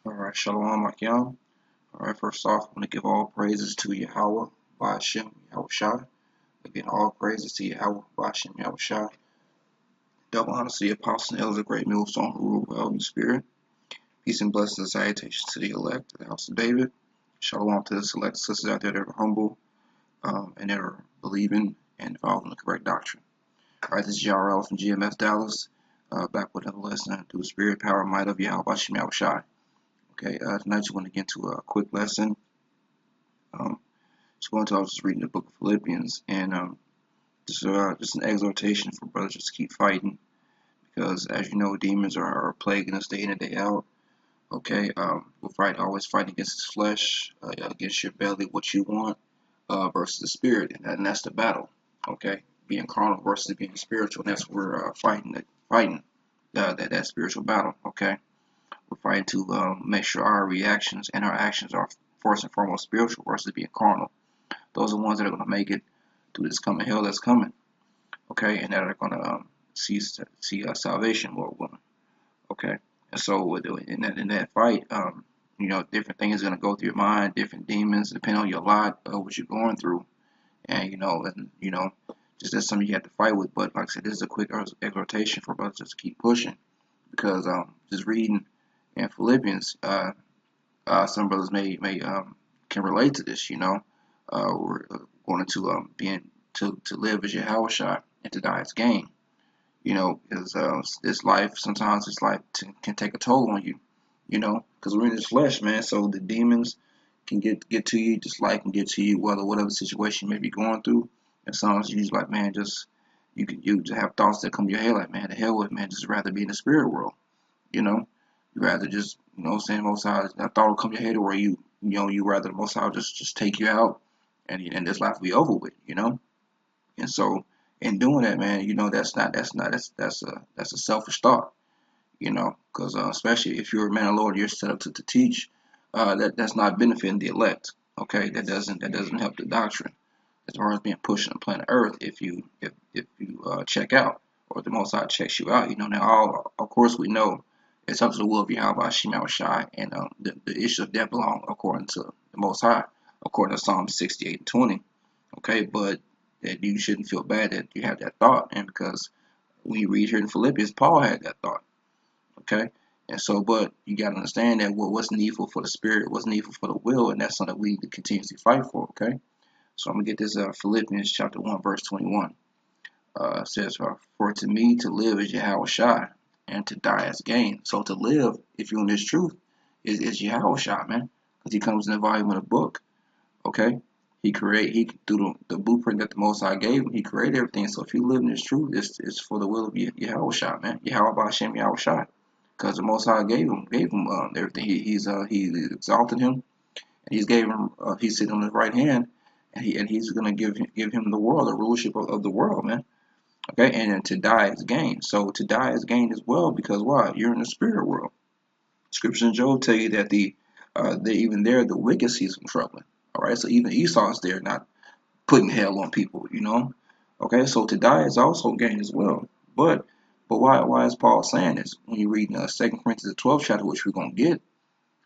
Alright, Shalom Akim. Alright, first off, I want to give all praises to Yahweh, Ba'ashem, Yahawashi. Again, all praises to Yahweh, Ba'ashem, Yahawashi. Double honor to the apostle and elders of great millstone who rule well in the spirit. Peace and blessings and salutations to the elect of the house of David. Shalom to the select sisters out there that are humble and that are believing and following the correct doctrine. Alright, this is JRL from GMS Dallas, back with another lesson through the spirit, power, and might of Yahweh, Ba'ashem, Yahawashi. Okay, tonight just want to get into a quick lesson. I was just reading the book of Philippians, and just an exhortation for brothers just to keep fighting, because as you know, demons are plaguing us day in and day out. Okay, we're always fighting against this flesh, against your belly, what you want, versus the spirit, and that's the battle. Okay, being carnal versus being spiritual, and that's what we're fighting that spiritual battle. Okay, we're fighting to make sure our reactions and our actions are first and foremost spiritual versus being carnal. Those are the ones that are going to make it through this coming hell that's coming, okay, and that are going to see salvation, Lord willing, okay. And so in that fight, different things are going to go through your mind, different demons, depending on your lot, what you're going through, and just that's something you have to fight with. But like I said, this is a quick exhortation for brothers to keep pushing, because just reading in Philippians, some brothers may can relate to this, we're going to being to live as Yahawashi and to die as gain. Because this life, sometimes this life can take a toll on you. Because we're in this flesh, man. So the demons can get to you, just life can get to you, whatever situation you may be going through. And sometimes you just like, man, you just have thoughts that come to your head like, man, the hell with it, man, just rather be in the spirit world. You rather just, saying most high, that thought will come to your head where you rather the most high just take you out and this life will be over with, And so in doing that, man, that's a selfish thought, because especially if you're a man of Lord, you're set up to teach. That's not benefiting the elect. Okay, that doesn't help the doctrine as far as being pushed on the planet Earth. If you check out, or the Most High checks you out, now of course we know it's up to the will of Yahweh Shemel Shai, and the issue of death belong according to the Most High, according to Psalm 68 and 20. Okay, but that you shouldn't feel bad that you have that thought, and because when you read here in Philippians, Paul had that thought. Okay, and so, but you got to understand that what's needful for the spirit, what's needful for the will, and that's something we need to continuously fight for. Okay, so I'm gonna get this Philippians chapter 1 verse 21. Says, "For to me to live is Yahawashi, and to die as gain." So to live, if you're in this truth, is Yahawashi, man, because he comes in the volume of the book. Okay, he through the blueprint that the Most High gave him, he created everything. So if you live in this truth, it's for the will of Yahawashi, man, Yahweh Ba'ashem Yahawashi, because the Most High gave him everything. He exalted him, and he's sitting on his right hand, and he's gonna give him the world, the rulership of the world, man. Okay, and then to die is gain. So to die is gain as well, because why? You're in the spirit world. Scripture in Job tell you that even there the wicked sees some trouble. All right, so even Esau is there, not putting hell on people. Okay, so to die is also gain as well. But why is Paul saying this? When you read 2 Corinthians the 12th chapter, which we're gonna get,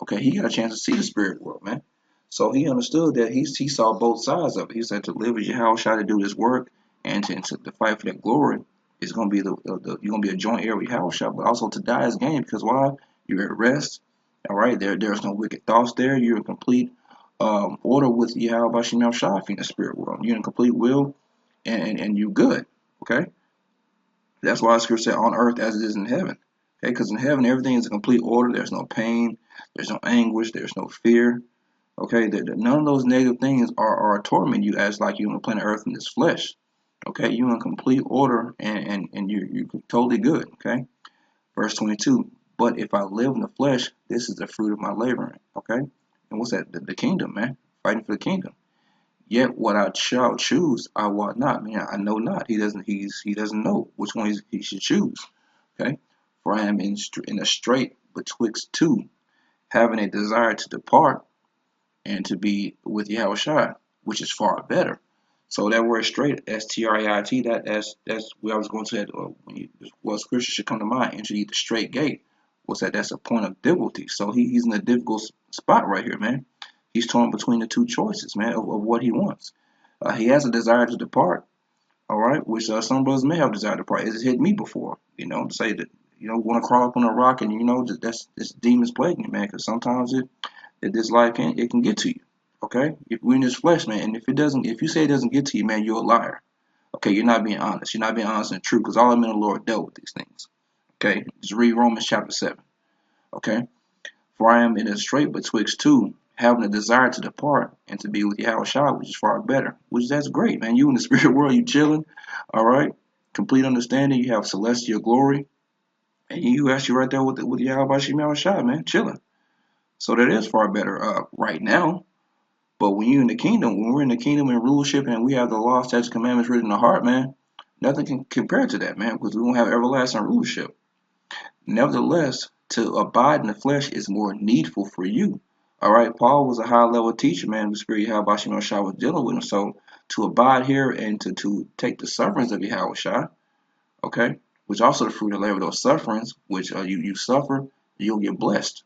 okay, he got a chance to see the spirit world, man. So he understood that he saw both sides of it. He said to live as Yahawashi, to do this work, and to fight for that glory is going to be you're going to be a joint heir with Yahawashi, but also to die is gain, because why? You're at rest. All right, there's no wicked thoughts there. You're in complete order with Yahweh Shemel Shai in the spirit world. You're in complete will, and you're good. Okay, that's why the scripture said on earth as it is in heaven. Okay, because in heaven everything is in complete order. There's no pain, there's no anguish, there's no fear. Okay, none of those negative things are tormenting you as like you on the planet Earth in this flesh. Okay, you're in complete order, and you're totally good. Okay, verse 22. But if I live in the flesh, this is the fruit of my laboring. Okay, and what's that? The kingdom, man, fighting for the kingdom. Yet what I shall choose, I will not. I mean, I know not. He doesn't know which one he should choose. Okay, for I am in a strait betwixt two, having a desire to depart and to be with Yahawashi, which is far better. So that word straight, straight, that's where I was going to. Scripture should come to mind. Enter ye the straight gate. what's that? That's a point of difficulty. So he's in a difficult spot right here, man. He's torn between the two choices, man, of what he wants. He has a desire to depart, all right, which some brothers may have desired to depart. It's hit me before, to say that, want to crawl up on a rock and, that's this demon's plaguing you, man, because sometimes this life it can get to you, okay? If we're in this flesh, man, and if you say it doesn't get to you, man, you're a liar. Okay, you're not being honest. You're not being honest and true because all the men of the Lord dealt with these things. Okay, just read Romans chapter 7. Okay, for I am in a strait betwixt two, having a desire to depart and to be with Yahawashi, which is far better. Which that's great, man. You in the spirit world, you chilling, all right? Complete understanding. You have celestial glory, and you actually right there with Yahawashi, man, chilling. So that is far better right now. But when you're in the kingdom, when we're in the kingdom and rulership, and we have the law, statutes, commandments written in the heart, man, nothing can compare to that, man, because we won't have everlasting rulership. Nevertheless, to abide in the flesh is more needful for you. All right, Paul was a high level teacher, man. The Spirit Yahweh Shai was dealing with him. So to abide here and to take the sufferings of Yahweh Shai, okay, which also the fruit of labor, those sufferings, which you suffer, you'll get blessed.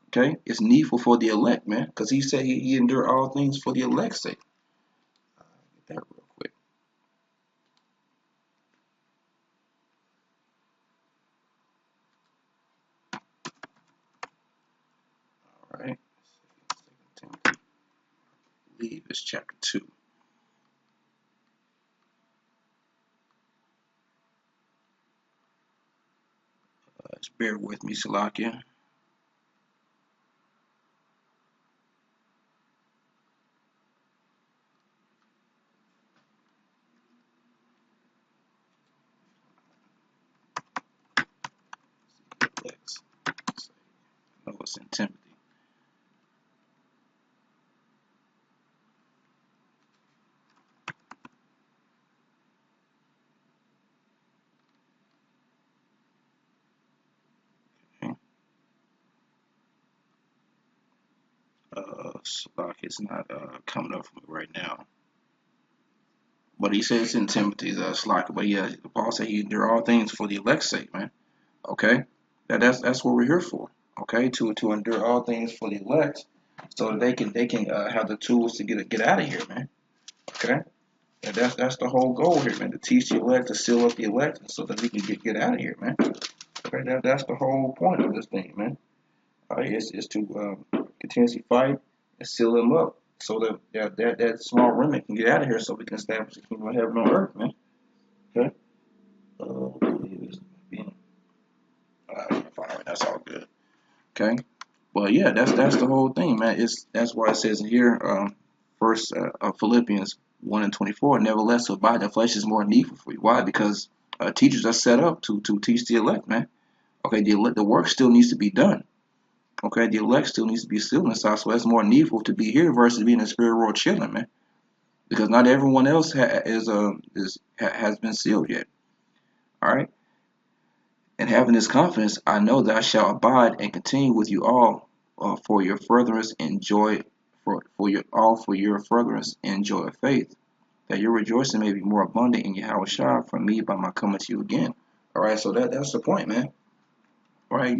Okay, it's needful for the elect, man, because he said he endured all things for the elect's sake. Get that real quick. All right, I believe it's chapter 2. Just bear with me, Salakia. Let's know it's in Timothy. Okay. Salakia is not coming up for me right now. But he says in Timothy's Salakia. But yeah, Paul said he endured all things for the elect's sake, man. Okay, that's what we're here for. Okay, to endure all things for the elect, so that they can have the tools to get out of here, man. Okay. And that's the whole goal here, man. To teach the elect, to seal up the elect, so that we can get out of here, man. Okay, that's the whole point of this thing, man. Is to continuously fight and seal them up, so that small remnant can get out of here, so we can establish the kingdom of heaven on earth, man. Okay. That's all good. Okay. But yeah, that's the whole thing, man. That's why it says in here, first Philippians 1:24. Nevertheless, to abide in the flesh is more needful for you. Why? Because teachers are set up to teach the elect, man. Okay, the work still needs to be done. Okay, the elect still needs to be sealed inside, so that's more needful to be here versus being in the spirit world chilling, man. Because not everyone else has been sealed yet. All right, and having this confidence, I know that I shall abide and continue with you all for your furtherance and joy, for your furtherance and joy of faith, that your rejoicing may be more abundant in Yahawashi from me by my coming to you again. All right, so that's the point, man. Right,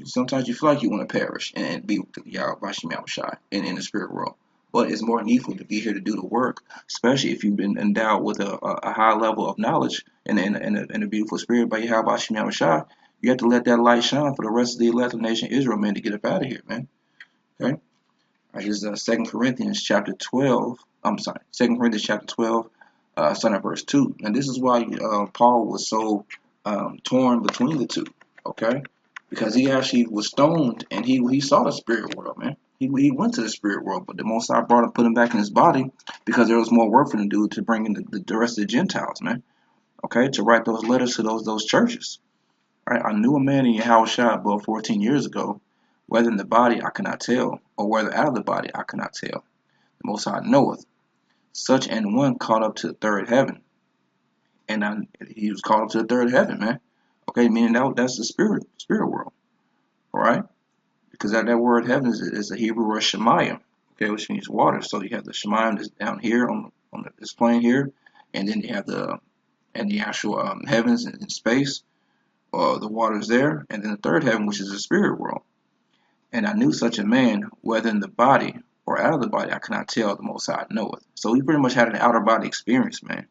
sometimes you feel like you want to perish and be with Yahawashi in the spirit world. But it's more needful to be here to do the work, especially if you've been endowed with a high level of knowledge and a beautiful spirit by Yahawashi. You have to let that light shine for the rest of the elect nation Israel, man, to get up out of here, man. Okay? All right, this is 2 Corinthians chapter 12. I'm sorry, 2 Corinthians chapter 12, starting at verse 2. And this is why Paul was so torn between the two. Okay, because he actually was stoned and he saw the spirit world, man. He went to the spirit world, but the Most High brought him, put him back in his body because there was more work for him to do to bring in the rest of the Gentiles, man. Okay, to write those letters to those churches. All right, I knew a man in Yahawashi above 14 years ago, whether in the body I cannot tell, or whether out of the body I cannot tell. The Most High knoweth. Such an one caught up to the third heaven, and he was called up to the third heaven, man. Okay, meaning that's the spirit world. All right, because that word heaven is a Hebrew word shemayim, okay, which means water. So you have the shemayim that's down here on this plane here, and then you have the actual heavens in space. the waters there, and then the third heaven, which is the spirit world. And I knew such a man, whether in the body or out of the body, I cannot tell, the Most High knoweth. So he pretty much had an outer body experience, man.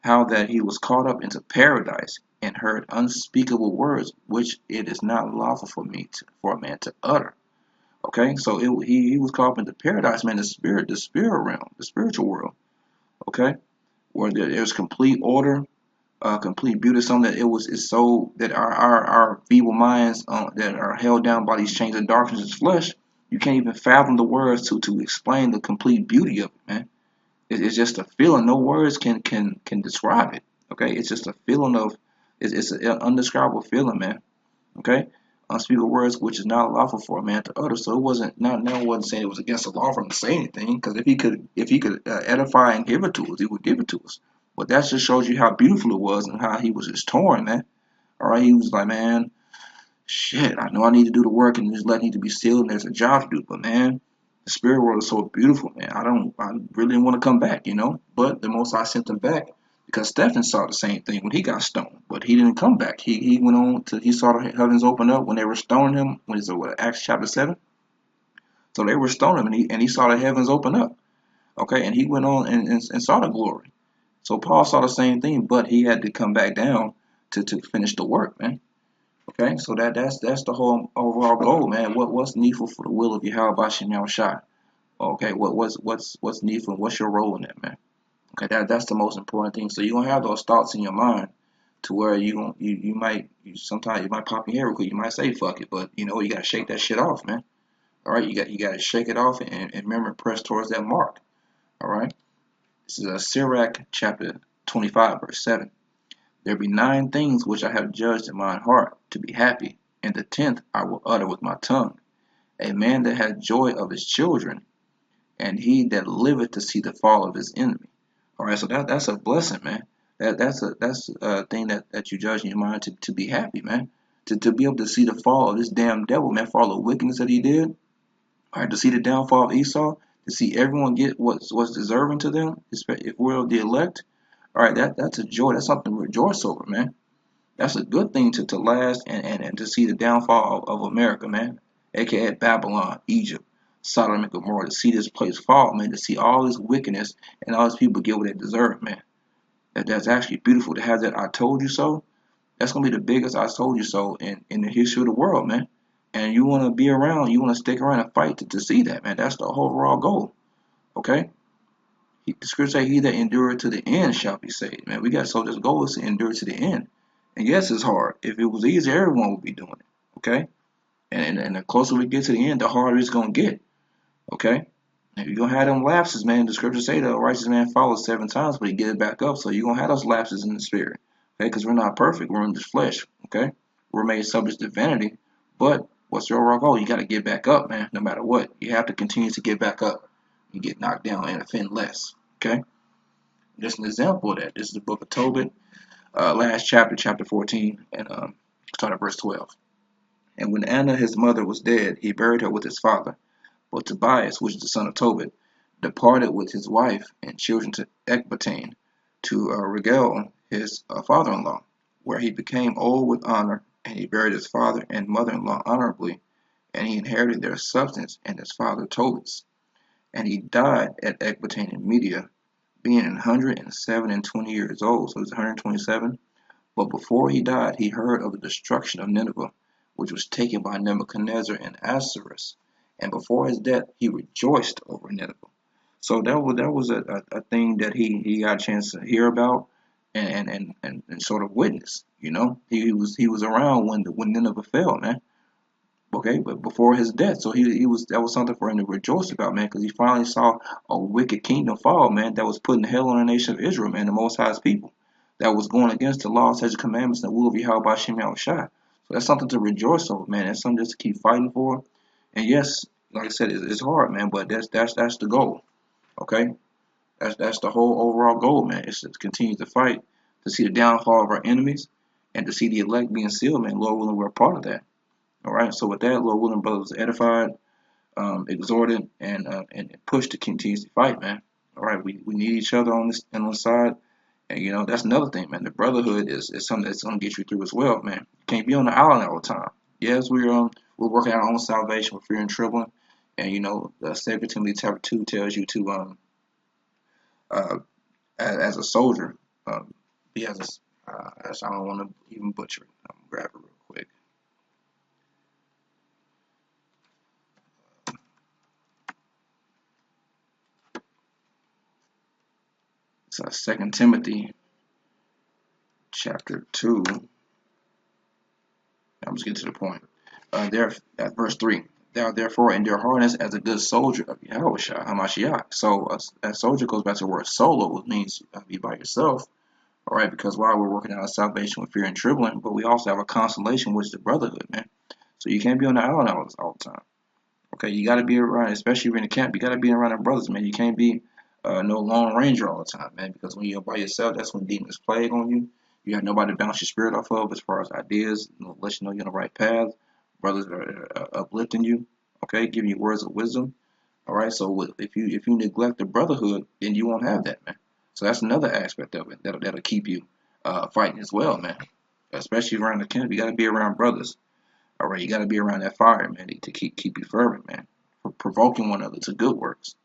How that he was caught up into paradise and heard unspeakable words, which it is not lawful for a man to utter. Okay, so he was caught up into paradise, man, the spirit realm, the spiritual world. Okay, where there's complete order, complete beauty, something that it's so that our feeble minds that are held down by these chains of darkness and flesh, you can't even fathom the words to explain the complete beauty of it, man. It's just a feeling. No words can describe it. Okay, it's just a feeling of it's an undescribable feeling, man. Okay, unspeakable words which is not lawful for a man to utter. So it wasn't not now wasn't saying it was against the law for him to say anything, because if he could edify and give it to us, he would give it to us. But that just shows you how beautiful it was and how he was just torn, man. All right, he was like, man, shit, I know I need to do the work and this let need to be sealed and there's a job to do, but man, the spirit world is so beautiful, man. I really didn't want to come back, you know. But the Most High sent him back because Stephen saw the same thing when he got stoned, but he didn't come back. He went on to he saw the heavens open up when they were stoning him. When is it what Acts chapter 7? So they were stoning him and he saw the heavens open up. Okay, and he went on and saw the glory. So Paul saw the same thing, but he had to come back down to finish the work, man. Okay, so that's the whole overall goal, man. What's needful for the will of Yahawashi Yahawashi? Okay, what's needful? What's your role in that, man? Okay, that's the most important thing. So you're gonna have those thoughts in your mind to where you might sometimes you might pop your hair real quick. You might say fuck it, but you know you gotta shake that shit off, man. All right, you gotta shake it off and remember press towards that mark. All right, this is a Sirach chapter 25 verse 7. There be 9 things which I have judged in mine heart to be happy, and the 10th I will utter with my tongue. A man that hath joy of his children, and he that liveth to see the fall of his enemy. All right, so that's a blessing, man. That's a thing that you judge in your mind to be happy, man. To be able to see the fall of this damn devil, man, for all the wickedness that he did. All right, to see the downfall of Esau, to see everyone get what's deserving to them, if we're the elect. All right, that's a joy. That's something to rejoice over, man. That's a good thing to last and to see the downfall of America, man. AKA Babylon, Egypt, Sodom and Gomorrah, to see this place fall, man, to see all this wickedness and all these people get what they deserve, man. That's actually beautiful to have that I told you so. That's gonna be the biggest I told you so in the history of the world, man. And you wanna be around, you wanna stick around and fight to see that, man. That's the whole overall goal. Okay? The scripture say he that endureth to the end shall be saved. Man, we got so this goal is to endure to the end. And yes, it's hard. If it was easy, everyone would be doing it. Okay? And the closer we get to the end, the harder it's gonna get. Okay? And you're gonna have them lapses, man. The scriptures say the righteous man falls 7 times, but he gets back up. So you're gonna have those lapses in the spirit. Okay, because we're not perfect, we're in this flesh. Okay? We're made subject to vanity. But what's your overall goal? You gotta get back up, man, no matter what. You have to continue to get back up. You get knocked down and offend less. Okay? Just an example of that. This is the book of Tobit, last chapter, chapter 14, and start at verse 12. And when Anna his mother was dead, he buried her with his father. But Tobias, which is the son of Tobit, departed with his wife and children to Ecbatane, to Regel his father-in-law, where he became old with honor, and he buried his father and mother-in-law honorably, and he inherited their substance and his father Tobit's. And he died at Ecbatane in Media, being 127 years old, so he was 127. But before he died, he heard of the destruction of Nineveh, which was taken by Nebuchadnezzar and Ahasuerus. And before his death, he rejoiced over Nineveh. So that was a thing that he got a chance to hear about and sort of witness. You know, he was around when Nineveh fell, man. Okay, but before his death, so he was that was something for him to rejoice about, man, because he finally saw a wicked kingdom fall, man, that was putting hell on the nation of Israel, man, the Most High's people, that was going against the law, statutes, commandments, and the will of Yahweh by Shem Yahawashi. So that's something to rejoice over, man. That's something just to keep fighting for. And yes, like I said, it's hard, man, but that's the goal. Okay, that's the whole overall goal, man. Is to continue to fight, to see the downfall of our enemies, and to see the elect being sealed, man. Lord willing, we're a part of that. All right. So with that, Lord willing, brothers edified, exhorted, and pushed to continue to fight, man. All right. We need each other on this side, And that's another thing, man. The brotherhood is something that's gonna get you through as well, man. You can't be on the island all the time. Yes, we're working out our own salvation with fear and trembling, and the 2 Timothy chapter 2 tells you to uh as a soldier, be I don't want to even butcher it. I'm gonna grab it real quick. It's 2 Timothy chapter 2. I'm just getting to the point. There at verse 3. Thou therefore endure hardness as a good soldier of Yahawashi, Hamashiach. So a soldier goes back to the word solo, which means be by yourself. All right, because while we're working out our salvation with fear and trembling, but we also have a consolation, which is the brotherhood, man. So you can't be on the island all the time. Okay, you got to be around, especially if you're in the camp. You got to be around our brothers, man. You can't be no lone ranger all the time, man. Because when you're by yourself, that's when demons plague on you. You have nobody to bounce your spirit off of as far as ideas, let you know you're on the right path. Brothers are uplifting you, okay, giving you words of wisdom. All right, so if you neglect the brotherhood, then you won't have that, man. So that's another aspect of it that'll keep you fighting as well, man. Especially around the camp, you got to be around brothers. All right, you got to be around that fire, man, to keep you fervent, man, for provoking one another to good works.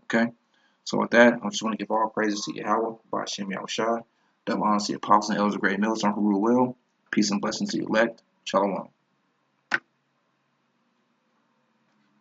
Okay, so with that, I just want to give all praises to Yahweh, by Hashem Yahawashi, double honor to the apostles and elders of great mills on who rule well. Peace and blessings to the elect. Shalom.